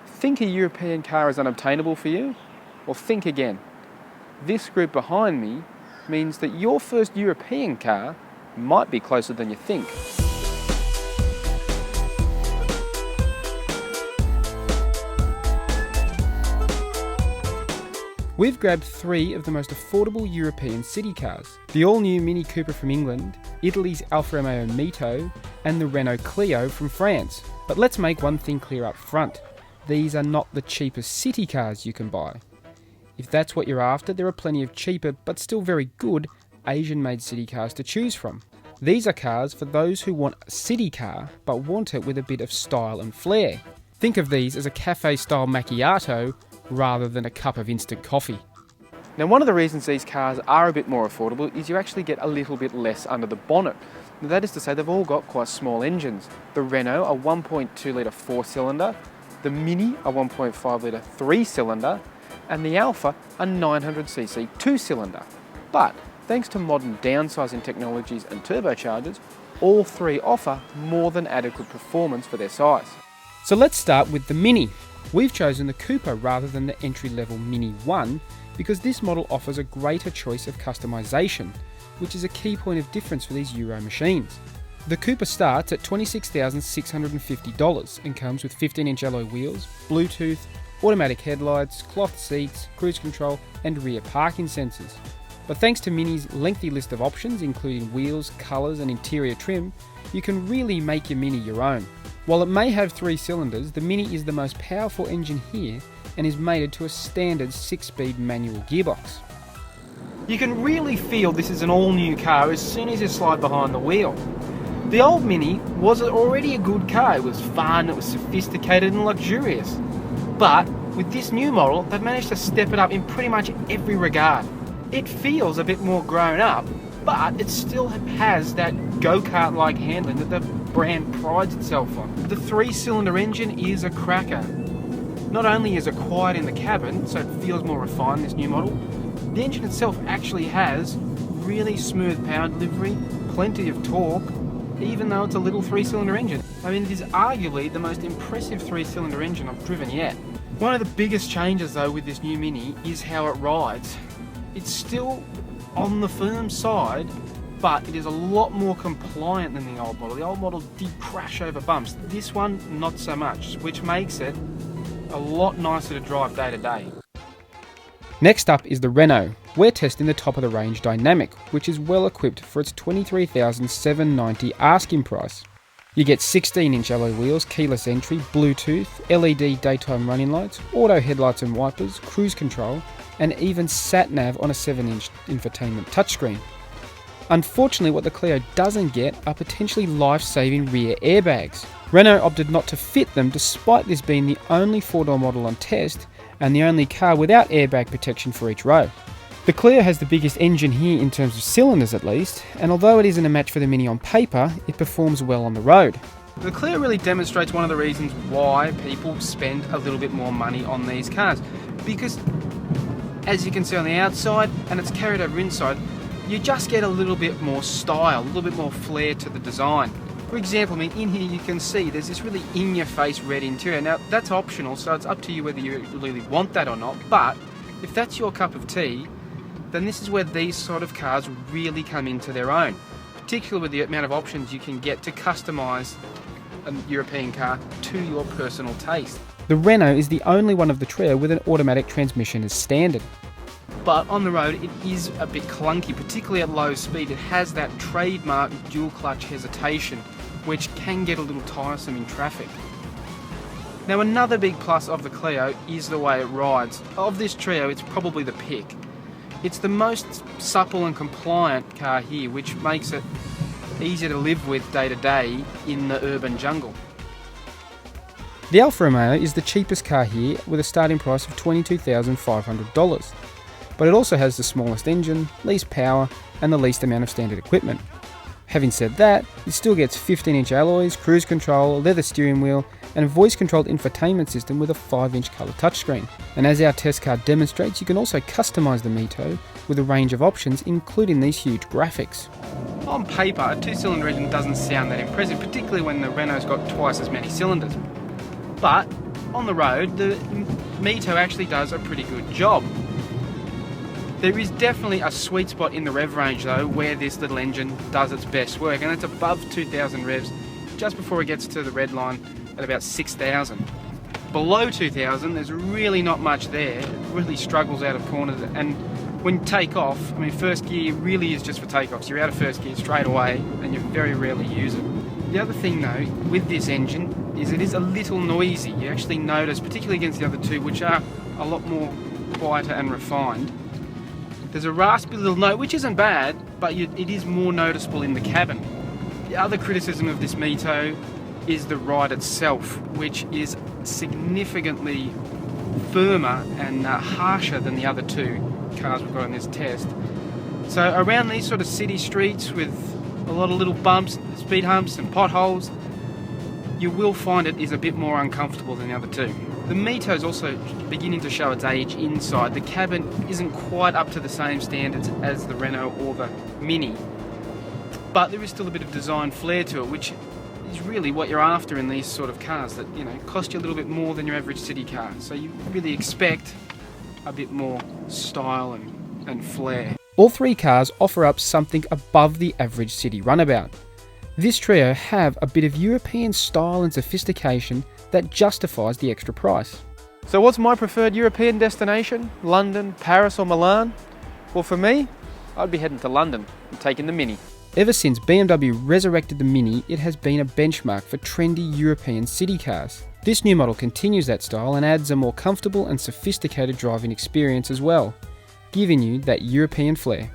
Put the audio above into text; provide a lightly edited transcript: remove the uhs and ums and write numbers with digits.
Think a European car is unobtainable for you? Well, think again. This group behind me means that your first European car might be closer than you think. We've grabbed 3 of the most affordable European city cars. The all-new Mini Cooper from England, Italy's Alfa Romeo Mito, and the Renault Clio from France. But let's make one thing clear up front. These are not the cheapest city cars you can buy. If that's what you're after, there are plenty of cheaper, but still very good, Asian-made city cars to choose from. These are cars for those who want a city car, but want it with a bit of style and flair. Think of these as a cafe-style macchiato, rather than a cup of instant coffee. Now, one of the reasons these cars are a bit more affordable is you actually get a little bit less under the bonnet. Now, that is to say, they've all got quite small engines. The Renault, a 1.2 litre 4-cylinder, the Mini, a 1.5 litre 3-cylinder, and the Alfa, a 900cc 2-cylinder. But thanks to modern downsizing technologies and turbochargers, all 3 offer more than adequate performance for their size. So let's start with the Mini. We've chosen the Cooper rather than the entry-level Mini 1 because this model offers a greater choice of customisation, which is a key point of difference for these Euro machines. The Cooper starts at $26,650 and comes with 15-inch alloy wheels, Bluetooth, automatic headlights, cloth seats, cruise control and rear parking sensors. But thanks to Mini's lengthy list of options, including wheels, colours and interior trim, you can really make your Mini your own. While it may have 3 cylinders, the Mini is the most powerful engine here and is mated to a standard 6-speed manual gearbox. You can really feel this is an all-new car as soon as you slide behind the wheel. The old Mini was already a good car. It was fun, it was sophisticated and luxurious. But with this new model, they've managed to step it up in pretty much every regard. It feels a bit more grown up, but it still has that go-kart-like handling that the brand prides itself on. The 3-cylinder engine is a cracker. Not only is it quiet in the cabin, so it feels more refined, this new model, the engine itself actually has really smooth power delivery, plenty of torque, even though it's a little 3-cylinder engine. I mean, it is arguably the most impressive 3-cylinder engine I've driven yet. One of the biggest changes though with this new Mini is how it rides. It's still on the firm side, but it is a lot more compliant than the old model. The old model did crash over bumps. This one, not so much, which makes it a lot nicer to drive day to day. Next up is the Renault. We're testing the top of the range Dynamic, which is well equipped for its $23,790 asking price. You get 16-inch alloy wheels, keyless entry, Bluetooth, LED daytime running lights, auto headlights and wipers, cruise control, and even sat-nav on a 7-inch infotainment touchscreen. Unfortunately, what the Clio doesn't get are potentially life-saving rear airbags. Renault opted not to fit them despite this being the only 4-door model on test and the only car without airbag protection for each row. The Clio has the biggest engine here in terms of cylinders at least, and although it isn't a match for the Mini on paper, it performs well on the road. The Clio really demonstrates one of the reasons why people spend a little bit more money on these cars, because as you can see on the outside, and it's carried over inside, you just get a little bit more style, a little bit more flair to the design. For example, I mean, in here you can see there's this really in-your-face red interior. Now, that's optional, so it's up to you whether you really want that or not, but if that's your cup of tea, then this is where these sort of cars really come into their own, particularly with the amount of options you can get to customise a European car to your personal taste. The Renault is the only one of the trio with an automatic transmission as standard. But on the road it is a bit clunky, particularly at low speed. It has that trademark dual clutch hesitation, which can get a little tiresome in traffic. Now, another big plus of the Clio is the way it rides. Of this trio, it's probably the pick. It's the most supple and compliant car here, which makes it easier to live with day to day in the urban jungle. The Alfa Romeo is the cheapest car here with a starting price of $22,500, but it also has the smallest engine, least power and the least amount of standard equipment. Having said that, it still gets 15-inch alloys, cruise control, leather steering wheel and a voice-controlled infotainment system with a 5-inch colour touchscreen. And as our test car demonstrates, you can also customise the Mito with a range of options, including these huge graphics. On paper, a 2-cylinder engine doesn't sound that impressive, particularly when the Renault's got twice as many cylinders. But on the road, the Mito actually does a pretty good job. There is definitely a sweet spot in the rev range though, where this little engine does its best work, and it's above 2,000 revs just before it gets to the red line at about 6,000. Below 2,000, there's really not much there. It really struggles out of corners, and when you take off, I mean, first gear really is just for takeoffs. You're out of first gear straight away, and you very rarely use it. The other thing though, with this engine, is it is a little noisy. You actually notice, particularly against the other two, which are a lot more quieter and refined, there's a raspy little note, which isn't bad, but it is more noticeable in the cabin. The other criticism of this Mito is the ride itself, which is significantly firmer and harsher than the other two cars we've got on this test. So around these sort of city streets with a lot of little bumps, speed humps and potholes, you will find it is a bit more uncomfortable than the other two. The Mito is also beginning to show its age inside. The cabin isn't quite up to the same standards as the Renault or the Mini, but there is still a bit of design flair to it, which is really what you're after in these sort of cars that, you know, cost you a little bit more than your average city car. So you really expect a bit more style and flair. All three cars offer up something above the average city runabout. This trio have a bit of European style and sophistication that justifies the extra price. So what's my preferred European destination? London, Paris or Milan? Well, for me, I'd be heading to London and taking the Mini. Ever since BMW resurrected the Mini, it has been a benchmark for trendy European city cars. This new model continues that style and adds a more comfortable and sophisticated driving experience as well, giving you that European flair.